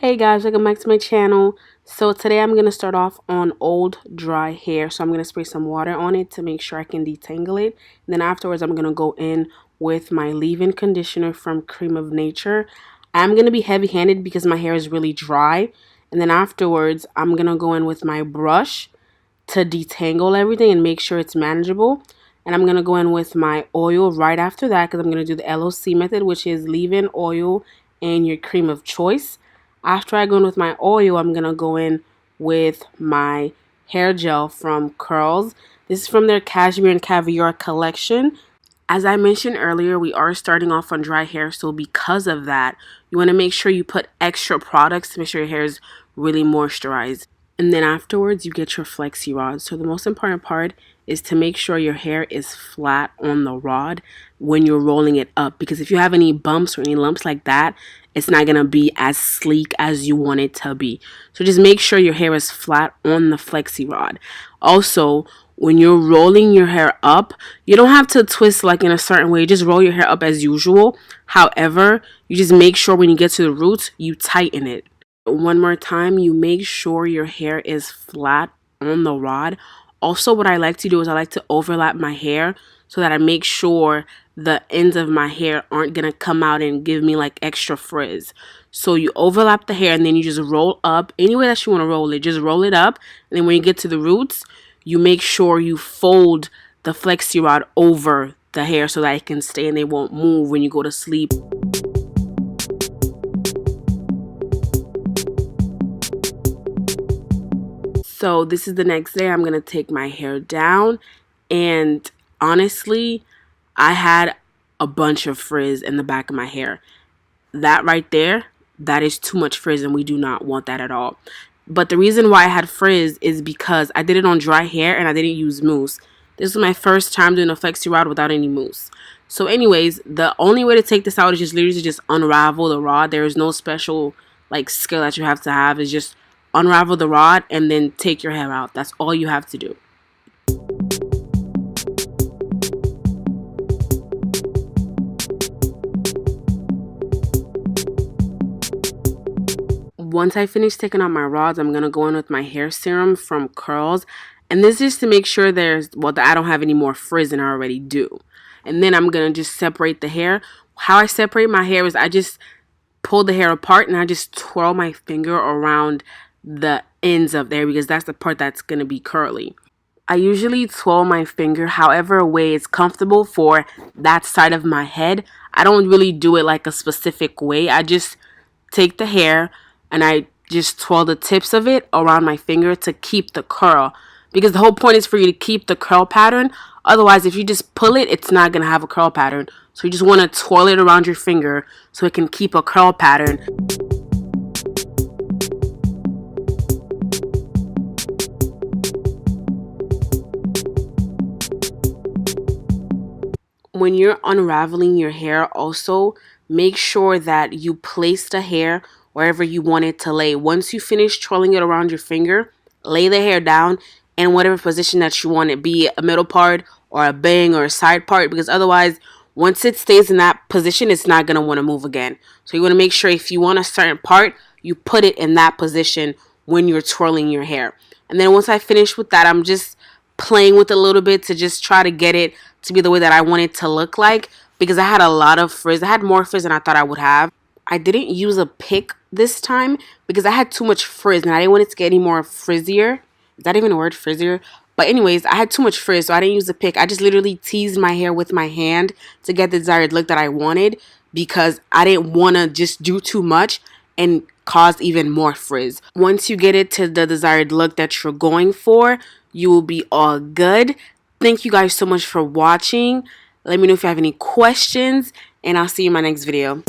Hey guys, welcome back to my channel. So today I'm going to start off on old dry hair. So I'm going to spray some water on it to make sure I can detangle it. And then afterwards I'm going to go in with my leave-in conditioner from Creme of Nature. I'm going to be heavy-handed because my hair is really dry. And then afterwards I'm going to go in with my brush to detangle everything and make sure it's manageable. And I'm going to go in with my oil right after that because I'm going to do the LOC method, which is leave-in oil and your cream of choice. After I go in with my oil, I'm going to go in with my hair gel from Culrs. This is from their Cashmere+Caviar collection. As I mentioned earlier, we are starting off on dry hair, so because of that, you want to make sure you put extra products to make sure your hair is really moisturized. And then afterwards, you get your Flexi rod. So the most important part is to make sure your hair is flat on the rod when you're rolling it up. Because if you have any bumps or any lumps like that, it's not going to be as sleek as you want it to be. So just make sure your hair is flat on the Flexi rod. Also, when you're rolling your hair up, you don't have to twist like in a certain way. Just roll your hair up as usual. However, you just make sure when you get to the roots, you tighten it. One more time, you make sure your hair is flat on the rod. Also, what I like to do is I like to overlap my hair so that I make sure the ends of my hair aren't going to come out and give me like extra frizz. So you overlap the hair and then you just roll up any way that you want to roll it. Just roll it up. And then when you get to the roots, you make sure you fold the Flexi rod over the hair so that it can stay and they won't move when you go to sleep. So this is the next day. I'm going to take my hair down, and honestly, I had a bunch of frizz in the back of my hair. That right there, that is too much frizz, and we do not want that at all. But the reason why I had frizz is because I did it on dry hair and I didn't use mousse. This was my first time doing a Flexi rod without any mousse. So anyways, the only way to take this out is just literally just unravel the rod. There is no special like skill that you have to have. It's just unravel the rod and then take your hair out. That's all you have to do. Once I finish taking out my rods, I'm going to go in with my hair serum from Culrs. And this is to make sure that I don't have any more frizz than I already do. And then I'm going to just separate the hair. How I separate my hair is I just pull the hair apart and I just twirl my finger around the ends of there because that's the part that's going to be curly. I usually twirl my finger however way is comfortable for that side of my head. I don't really do it like a specific way. I just take the hair and I just twirl the tips of it around my finger to keep the curl. Because the whole point is for you to keep the curl pattern. Otherwise, if you just pull it, it's not going to have a curl pattern. So you just want to twirl it around your finger so it can keep a curl pattern. When you're unraveling your hair, also make sure that you place the hair wherever you want it to lay. Once you finish twirling it around your finger, lay the hair down in whatever position that you want it, be it a middle part or a bang or a side part, because otherwise, once it stays in that position, it's not going to want to move again. So you want to make sure if you want a certain part, you put it in that position when you're twirling your hair. And then once I finish with that, I'm just playing with it a little bit to just try to get it to be the way that I want it to look like, because I had a lot of frizz. I had more frizz than I thought I would have. I didn't use a pick this time because I had too much frizz and I didn't want it to get any more frizzier. Is that even a word, frizzier? But anyways, I had too much frizz, so I didn't use a pick. I just literally teased my hair with my hand to get the desired look that I wanted because I didn't want to just do too much and cause even more frizz. Once you get it to the desired look that you're going for, you will be all good. Thank you guys so much for watching. Let me know if you have any questions, and I'll see you in my next video.